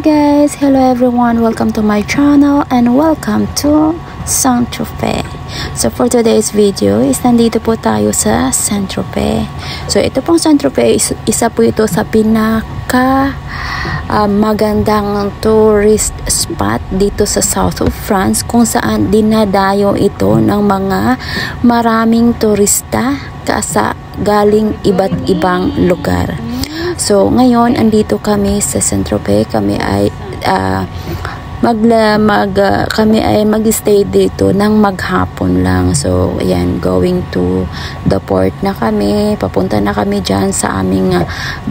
guys, hello everyone, welcome to my channel and welcome to Saint-Tropez. So for today's video is nandito po tayo sa Saint-Tropez. So ito pong Saint-Tropez, isa po ito sa pinaka magandang tourist spot dito sa south of France, kung saan dinadayo ito ng mga maraming turista galing iba't ibang lugar. So ngayon andito kami sa Saint-Tropez. Kami ay mag-stay dito ng maghapon lang. So ayan, going to the port na kami. Papunta na kami dyan sa aming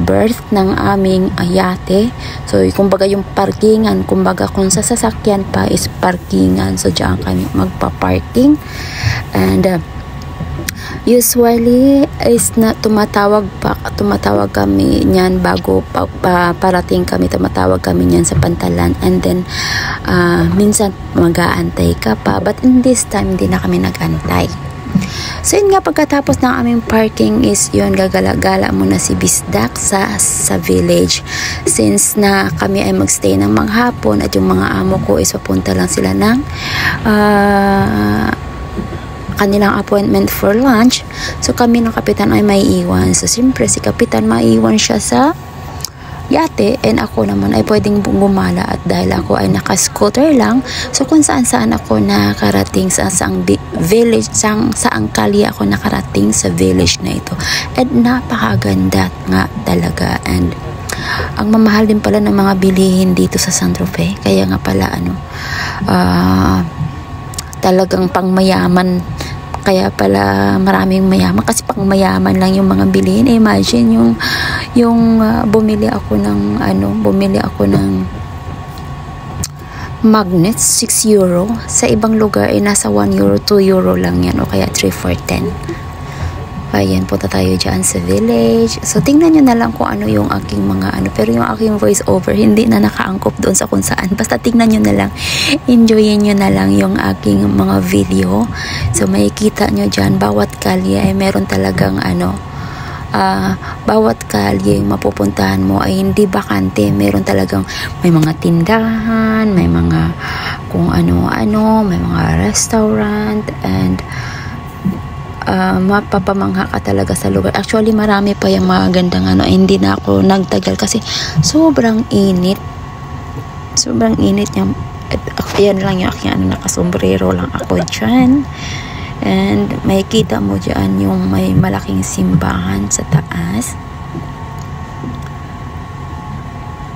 berth ng aming yate. So kumbaga yung parkingan, kumbaga kung sa sasakyan pa is parkingan. So dyan kami magpa-parking. And usually is na tumatawag kami niyan bago parating kami, tumatawag kami niyan sa pantalan, and then minsan mag-aantay ka pa, but in this time hindi na kami nag-antay. So yun nga, pagkatapos ng aming parking is yun, gagala-gala muna si Bisdak sa village, since na kami ay magstay ng maghapon at yung mga amo ko is papunta lang sila ng kanilang appointment for lunch. So kami ng kapitan ay may iwan. So siyempre si kapitan maiwan siya sa yate, and ako naman ay pwedeng gumala, at dahil ako ay naka-scooter lang, so kung saan ako nakarating sa saang village, saang kalye ako nakarating sa village na ito. At napakaganda nga talaga, and ang mamahal din pala ng mga bilihin dito sa Saint-Tropez. Kaya nga pala talagang pangmayaman, kaya pala maraming mayaman, kasi pang mayaman lang yung mga bilihin. Imagine yung bumili ako ng magnets, 6 euro. Sa ibang lugar ay nasa 1 euro, 2 euro lang yan, o kaya 3 for 10. Ayan, punta tayo dyan sa village. So tingnan nyo na lang kung ano yung aking mga pero yung aking voice over hindi na nakaangkop doon sa kung saan. Basta tingnan nyo na lang, enjoyin nyo na lang yung aking mga video. So makikita nyo dyan, bawat kalye ay meron talagang bawat kalye mapupuntahan mo ay hindi bakante. Meron talagang, may mga tindahan, may mga kung ano-ano, may mga restaurant, and mapapamangha ka talaga sa lugar. Actually marami pa yung magandang hindi na ako nagtagal kasi sobrang init niya. Yan lang yung aking nakasombrero lang ako dyan, and may kita mo dyan yung may malaking simbahan sa taas.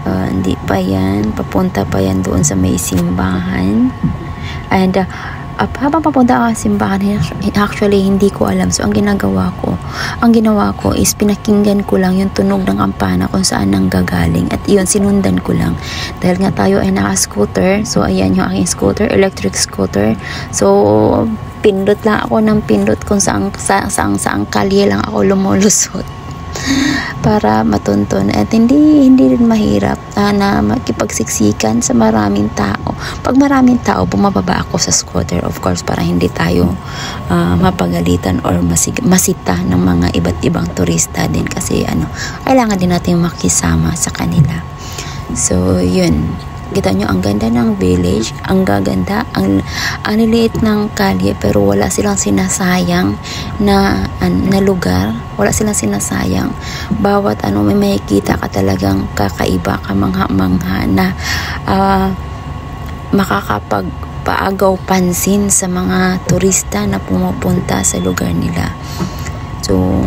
Hindi pa yan, papunta pa yan doon sa may simbahan. And habang papunta ako sa simbahan, actually hindi ko alam. So ang ginawa ko is pinakinggan ko lang yung tunog ng kampana kung saan nanggagaling, at yun, sinundan ko lang. Dahil nga tayo ay naka-scooter, so ayan yung aking scooter, electric scooter. So pindot lang ako ng pindot kung saang kalye lang ako lumulusot para matuntun, at hindi rin mahirap na makipagsiksikan sa maraming tao. Pag maraming tao, bumababa ako sa scooter, of course, para hindi tayo mapagalitan or masita ng mga iba't ibang turista din, kasi kailangan din natin makisama sa kanila. So yun, kita nyo, ang ganda ng village, ang gaganda, ang liliit ng kalye, pero wala silang sinasayang na lugar, wala silang sinasayang. Bawat may makikita ka talagang kakaiba, kamangha-mangha na makakapagpaagaw pansin sa mga turista na pumupunta sa lugar nila. So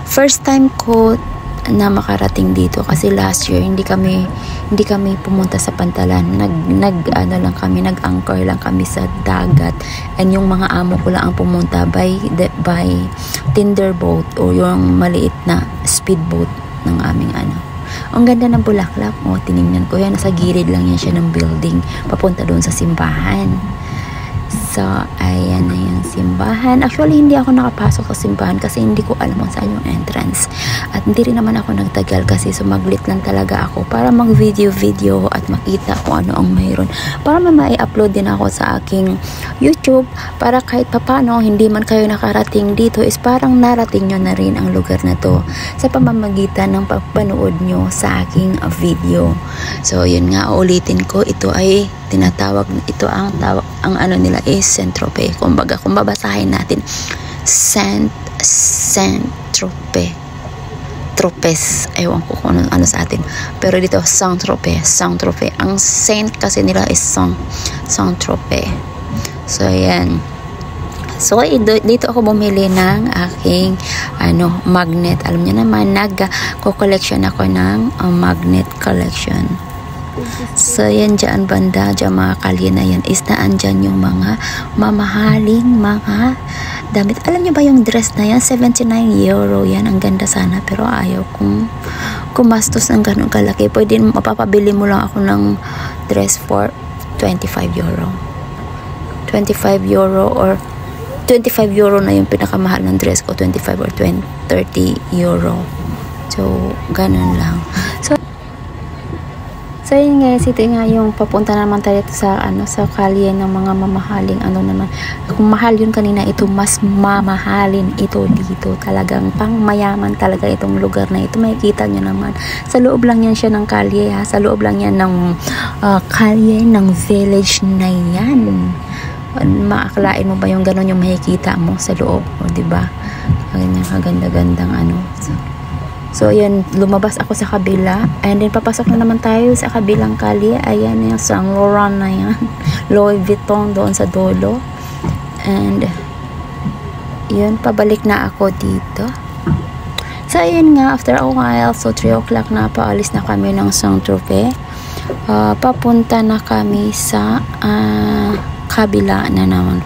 first time ko na makarating dito, kasi last year hindi kami pumunta sa pantalan. Nag-anchor lang kami sa dagat, and yung mga amo ko lang ang pumunta by tender boat, o yung maliit na speedboat ng aming Ang ganda ng bulaklak. Tiningnan ko yan, nasa gilid lang yan siya ng building papunta doon sa simbahan. So, ayan na yung simbahan. Actually, hindi ako nakapasok sa simbahan kasi hindi ko alam kung saan yung entrance. At hindi rin naman ako nagtagal kasi sumaglit lang talaga ako para mag-video at makita kung ano ang mayroon. Para mai-upload din ako sa aking YouTube para kahit papano, hindi man kayo nakarating dito is parang narating nyo na rin ang lugar na to sa pamamagitan ng pagpanood nyo sa aking video. So, yun nga, ulitin ko, ito ay tinatawag, ito ang tawag, ang ano nila is Saint-Tropez. Kumbaga, kung babasahin natin, Saint-Tropez. Tropez, ewan ko kung ano sa atin. Pero dito, Saint-Tropez. Saint-Tropez. Ang saint kasi nila is Saint-Tropez. So, yan. So, dito ako bumili ng aking magnet. Alam niyo naman, nag-collection ako ng magnet collection. So, yan dyan banda, dyan mga kalye na yan, is naan dyan yung mga mamahaling mga damit. Alam nyo ba yung dress na yan? 79 euro yan. Ang ganda sana, pero ayaw kong kumastos ng ganun kalaki. Pwede, mapapabili mo lang ako ng dress for 25 euro. 25 euro or 25 euro na yung pinakamahal ng dress ko. 25 or 30 euro. So, ganun lang. So yun guys, ito nga yung papunta naman tayo sa sa kalye ng mga mamahaling naman. Kung mahal yun kanina, ito mas mamahalin ito dito. Talagang pang mayaman talaga itong lugar na ito. Makikita nyo naman. Sa loob lang yan siya ng kalye ha. Sa loob lang yan ng kalye ng village na yan. Maakalain mo ba yung gano'n yung makikita mo sa loob? O diba? Ganyan kaganda-gandang So, ayan, lumabas ako sa kabila. And then, papasok na naman tayo sa kabilang kalye. Ayan, yung Saint Laurent na yan. Louis Vuitton doon sa dulo. And, yun, pabalik na ako dito. So, ayun nga, after a while, so 3 o'clock na, paalis na kami ng Saint-Tropez. Papunta na kami sa kabila na naman.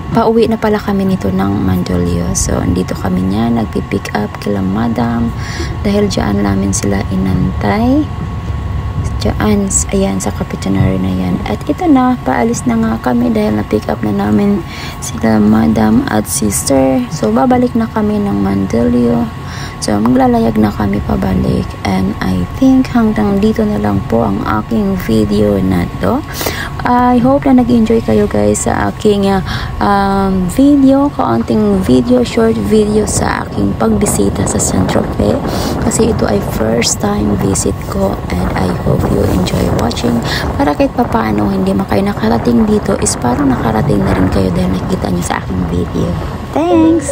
Pauwi na pala kami nito ng Mandaluyong. So, andito kami niya, nagpipick up kila madam. Dahil dyan namin sila inantay. Dyan, ayan, sa Capitolary na yan. At ito na, paalis na nga kami dahil na-pick up na namin sila madam at sister. So, babalik na kami ng Mandaluyong. So, maglalayag na kami pabalik. And I think hanggang dito na lang po ang aking video na to. I hope na nag-enjoy kayo guys sa aking video, kaunting video, short video sa aking pagbisita sa Saint-Tropez. Kasi ito ay first time visit ko and I hope you enjoy watching. Para kahit papaano hindi man kayo nakarating dito is parang nakarating na rin kayo dahil nakikita nyo sa aking video. Thanks!